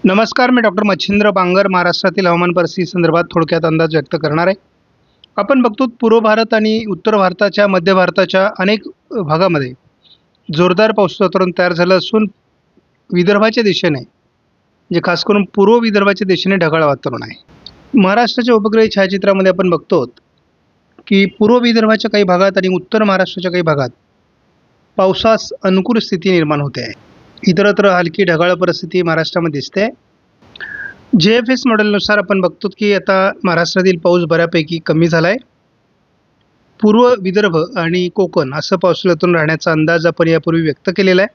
नमस्कार, मी डॉक्टर मच्छिंद्र बांगर महाराष्ट्रातील हवामान परिस्थिती संदर्भात थोडक्यात अंदाज व्यक्त करणार आहे. आपण बघतो पूर्व भारत आणि उत्तर भारताच्या मध्य भारताच्या अनेक भागामध्ये जोरदार पाऊस वातावरण तयार झालं असून विदर्भाच्या दिशेने जे खास करून पूर्व विदर्भाच्या दिशेने ढगाळ वातावरण आहे. महाराष्ट्राच्या उपग्रही छायाचित्रामध्ये आपण बघतो की पूर्व विदर्भाच्या काही भागात आणि उत्तर महाराष्ट्राच्या काही भागात पावसास अनुकूल स्थिती निर्माण होते आहे. इतरत्र हलकी ढगाळ परिस्थिती महाराष्ट्रामध्ये दिसते. JFS मॉडेलनुसार आपण बघतो की आता महाराष्ट्रातील पाऊस बऱ्यापैकी कमी झाला आहे. पूर्व विदर्भ आणि कोकण असं पावसाळ्यातून राहण्याचा अंदाज आपण यापूर्वी व्यक्त केलेला आहे.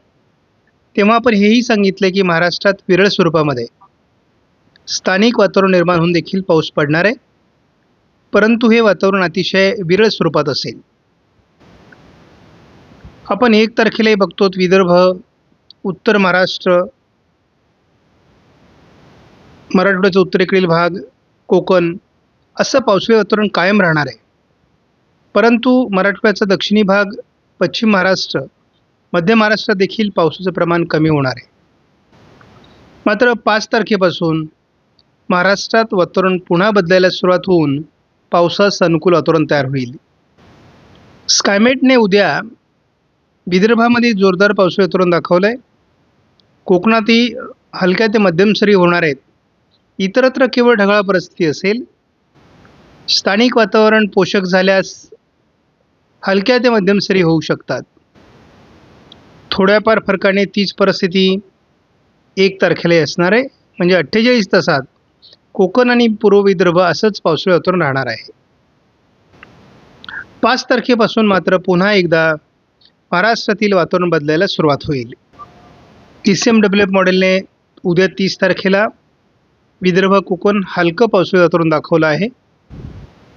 तेव्हा आपण हेही सांगितले की महाराष्ट्रात विरळ स्वरूपामध्ये स्थानिक वातावरण निर्माण होऊन देखील पाऊस पडणार आहे, परंतु हे वातावरण अतिशय विरळ स्वरूपात असेल. आपण 1 तारखेलाही बघतो विदर्भ, उत्तर महाराष्ट्र, मराठवाड्याचा उत्तरेकडील भाग, कोकण असं पावसाळी वातावरण कायम राहणार आहे. परंतु मराठवाड्याचा दक्षिणी भाग, पश्चिम महाराष्ट्र, मध्य महाराष्ट्रात देखील पावसाचं प्रमाण कमी होणार आहे. मात्र 5 तारखेपासून महाराष्ट्रात वातावरण पुन्हा बदलायला सुरुवात होऊन पावसास अनुकूल वातावरण तयार होईल. स्कायमेटने उद्या विदर्भामध्ये जोरदार पावसाळी वातावरण दाखवलं आहे. कोकणातही हलक्या ते मध्यम सरी होणार आहेत. इतरत्र केवळ ढगाळ परिस्थिती असेल. स्थानिक वातावरण पोषक झाल्यास हलक्या ते मध्यम सरी होऊ शकतात. थोड्याफार फरकाने तीच परिस्थिती 1 तारखेलाही असणार आहे. म्हणजे 48 तासात कोकण आणि पूर्व विदर्भ असंच पावसाळी वातावरण राहणार आहे. 5 तारखेपासून मात्र पुन्हा एकदा महाराष्ट्रातील वातावरण बदलायला सुरुवात होईल. ECMWF मॉडेलने उद्या 30 तारखेला विदर्भ, कोकण हलकं पावसाळी वातावरण दाखवलं आहे.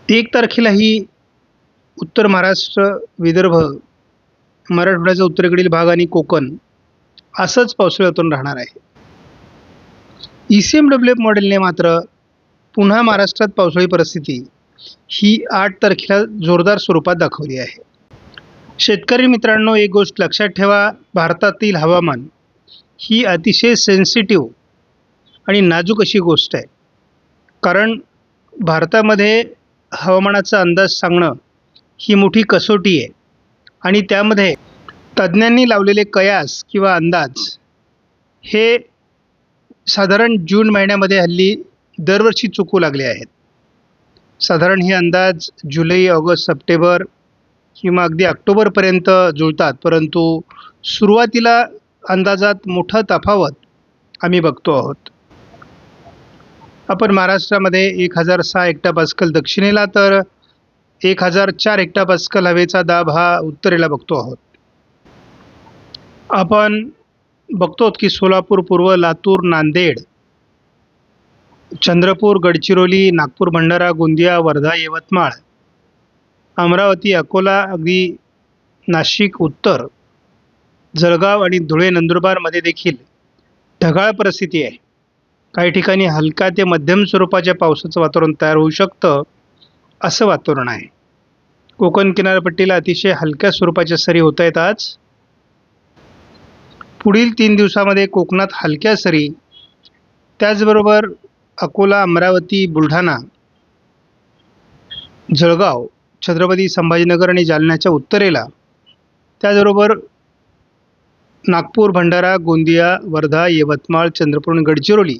1 तारखेलाही उत्तर महाराष्ट्र, विदर्भ, मराठवाड्याचा उत्तरेकडील भाग आणि कोकण असंच पावसाळी वातावरण राहणार आहे. ECMWF मॉडेलने मात्र पुन्हा महाराष्ट्रात पावसाळी परिस्थिती ही 8 तारखेला जोरदार स्वरूपात दाखवली आहे. शेतकरी मित्रांनो, एक गोष्ट लक्षात ठेवा, भारतातील हवामान ही अतिशय सेन्सिटिव्ह आणि नाजूक अशी गोष्ट आहे. कारण भारतामध्ये हवामानाचा अंदाज सांगणं ही मोठी कसोटी आहे आणि त्यामध्ये तज्ज्ञांनी लावलेले कयास किंवा अंदाज हे साधारण जून महिन्यामध्ये हल्ली दरवर्षी चुकू लागले आहेत. साधारण हे अंदाज जुलै, ऑगस्ट, सप्टेंबर किंवा अगदी ऑक्टोबरपर्यंत जुळतात, परंतु सुरुवातीला अंदाजात मोठा तफावत आम्ही बघतो आहोत. आपण महाराष्ट्रामध्ये 1006 हेक्टोपास्कल दक्षिणेला तर 1004 हेक्टोपास्कल हवेचा दाब हा उत्तरेला बघतो आहोत. आपण बघतो की सोलापूर पूर्व, लातूर, नांदेड, चंद्रपूर, गडचिरोली, नागपूर, भंडारा, गोंदिया, वर्धा, यवतमाळ, अमरावती, अकोला, अगदी नाशिक उत्तर, जळगाव आणि धुळे, नंदुरबारमध्ये देखील ढगाळ परिस्थिती आहे. काही ठिकाणी हलका ते मध्यम स्वरूपाच्या पावसाचं वातावरण तयार होऊ शकतं असं वातावरण आहे. कोकण किनारपट्टीला अतिशय हलक्या स्वरूपाच्या सरी होत आहेत. आज पुढील 3 दिवसामध्ये कोकणात हलक्या सरी, त्याचबरोबर अकोला, अमरावती, बुलढाणा, जळगाव, छत्रपती संभाजीनगर आणि जालन्याच्या उत्तरेला, त्याचबरोबर नागपूर, भंडारा, गोंदिया, वर्धा, यवतमाळ, चंद्रपूर आणि गडचिरोली,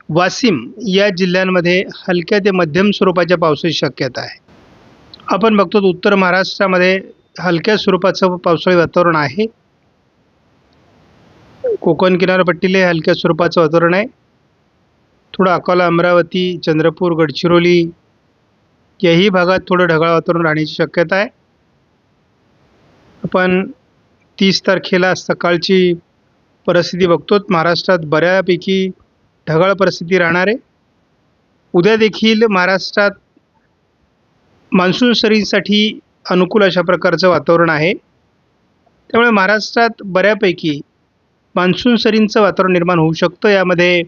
वाशिम या जिल्ह्यांमध्ये हलक्या ते मध्यम स्वरूपाच्या पावसाची शक्यता आहे. आपण बघतो उत्तर महाराष्ट्रामध्ये हलक्या स्वरूपाचं पावसाळी वातावरण आहे. कोकण किनारपट्टीला हलक्या स्वरूपाचं वातावरण आहे. थोडं अकोला, अमरावती, चंद्रपूर, गडचिरोली याही भागात थोडं ढगाळ वातावरण राहण्याची शक्यता आहे. आपण 30 तारखेला सकाळची परिस्थिती बघतो. महाराष्ट्रात बऱ्यापैकी ढगाळ परिस्थिती राहणार आहे. उद्या देखील महाराष्ट्रात मान्सून सरींसाठी अनुकूल अशा प्रकारचं वातावरण आहे. त्यामुळे महाराष्ट्रात बऱ्यापैकी मान्सून सरींचं वातावरण निर्माण होऊ शकतं. यामध्ये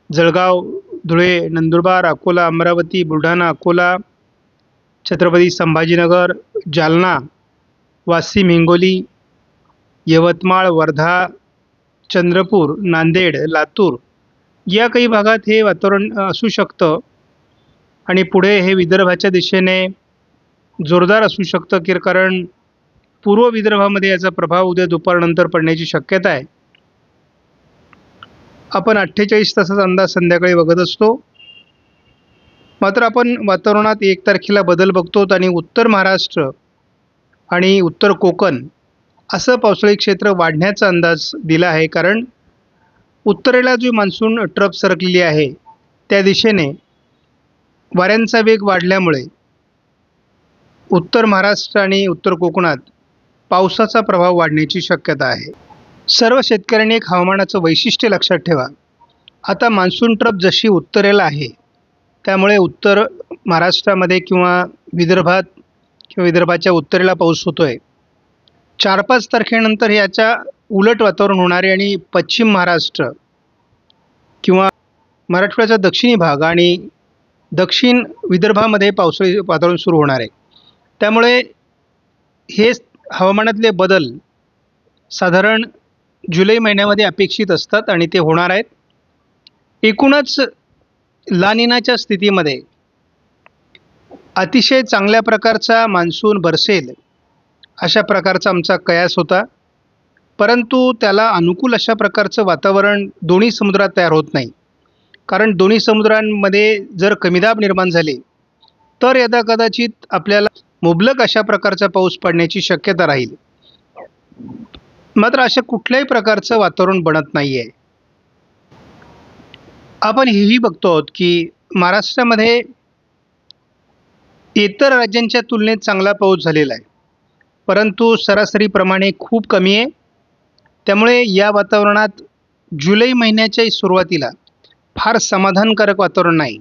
जळगाव, धुळे, नंदुरबार, अकोला, अमरावती, बुलढाणा, अकोला, छत्रपती संभाजीनगर, जालना, वाशिम, हिंगोली, यवतमाळ, वर्धा, चंद्रपूर, नांदेड, लातूर या काही भागात हे वातावरण असू शकतं आणि पुढे हे विदर्भाच्या दिशेने जोरदार असू शकतं की कारण पूर्व विदर्भामध्ये याचा प्रभाव उद्या दुपारनंतर पडण्याची शक्यता आहे. आपण 48 तासाचा अंदाज संध्याकाळी बघत असतो. मात्र आपण वातावरणात 1 तारखेला बदल बघतो आणि उत्तर महाराष्ट्र आणि उत्तर कोकण असं पावसाळी क्षेत्र वाढण्याचा अंदाज दिला आहे. कारण उत्तरेला जी मान्सून ट्रफ सरकलेली आहे त्या दिशेने वाऱ्यांचा वेग वाढल्यामुळे उत्तर महाराष्ट्र आणि उत्तर कोकणात पावसाचा प्रभाव वाढण्याची शक्यता आहे. सर्व शेतकऱ्यांनी एक हवामानाचं वैशिष्ट्य लक्षात ठेवा. आता मान्सून ट्रफ जशी उत्तरेला आहे त्यामुळे उत्तर महाराष्ट्रामध्ये किंवा विदर्भात किंवा विदर्भाच्या उत्तरेला पाऊस होतोय. 4-5 तारखेनंतर याच्या उलट वातावरण होणार आहे आणि पश्चिम महाराष्ट्र किंवा मराठवाड्याचा दक्षिणी भाग आणि दक्षिण विदर्भामध्ये पावसाळी वातावरण सुरू होणार आहे. त्यामुळे हे हवामानातले बदल साधारण जुलै महिन्यामध्ये अपेक्षित असतात आणि ते होणार आहेत. एकूणच ला निनाच्या स्थितीमध्ये अतिशय चांगल्या प्रकारचा मान्सून बरसेल अशा प्रकारचा आमचा कयास होता. परंतु त्याला अनुकूल अशा प्रकारचं वातावरण दोन्ही समुद्रात तयार होत नाही. कारण दोन्ही समुद्रांमध्ये जर कमीदाब निर्माण झाले तर यदा कदाचित आपल्याला मुबलक अशा प्रकारचा पाऊस पडण्याची शक्यता राहील. मात्र अशा कुठल्याही प्रकारचं वातावरण बनत नाही आहे. आपण हेही बघतो आहोत की महाराष्ट्रामध्ये इतर राज्यांच्या तुलनेत चांगला पाऊस झालेला आहे, परंतु सरासरीप्रमाणे खूप कमी आहे. त्यामुळे या वातावरणात जुलै महिन्याच्या सुरुवातीला फार समाधानकारक वातावरण नाही.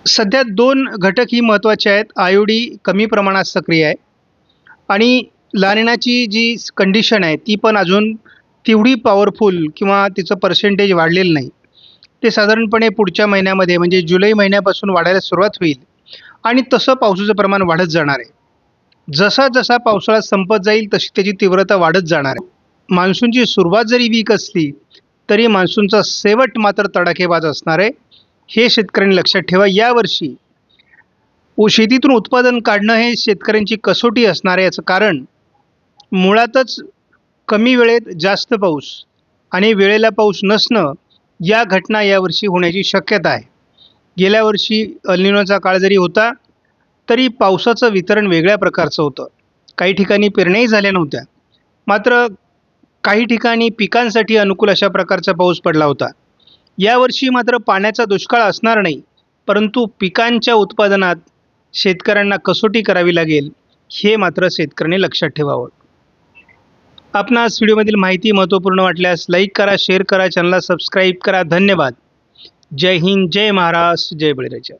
सध्या 2 घटक ही महत्त्वाचे आहेत. आयोडी कमी प्रमाणात सक्रिय आहे आणि ला निनाची जी कंडिशन आहे ती पण अजून तेवढी पॉवरफुल किंवा तिचं पर्सेंटेज वाढलेलं नाही. ते साधारणपणे पुढच्या महिन्यामध्ये म्हणजे जुलै महिन्यापासून वाढायला सुरुवात होईल आणि तसं पावसाचं प्रमाण वाढत जाणार आहे. जसा जसा पावसाळा संपत जाईल तशी त्याची तीव्रता वाढत जाणार आहे. मान्सूनची सुरुवात जरी वीक असली तरी मान्सूनचा शेवट मात्र तडाखेबाज असणार आहे. हे शेतकऱ्यांनी लक्षात ठेवा. यावर्षी शेतीतून उत्पादन काढणं हे शेतकऱ्यांची कसोटी असणार आहे. याचं कारण मुळातच कमी वेळेत जास्त पाऊस आणि वेळेला पाऊस नसणं या घटना यावर्षी होण्याची शक्यता आहे. गेल्या वर्षी एल निनोचा काळ जरी होता तरी पावसाचं वितरण वेगळ्या प्रकारचं होतं. काही ठिकाणी पेरण्याही झाल्या नव्हत्या, मात्र काही ठिकाणी पिकांसाठी अनुकूल अशा प्रकारचा पाऊस पडला होता. यावर्षी मात्र पाण्याचा दुष्काळ असणार नाही, परंतु पिकांच्या उत्पादनात शेतकऱ्यांना कसोटी करावी लागेल, हे मात्र शेतकऱ्यांनी लक्षात ठेवावं. आपणास व्हिडिओमधील माहिती महत्त्वपूर्ण वाटल्यास लाईक करा, शेअर करा, चॅनलला सबस्क्राईब करा. धन्यवाद. जय हिंद, जय महाराष्ट्र, जय बळीराजा.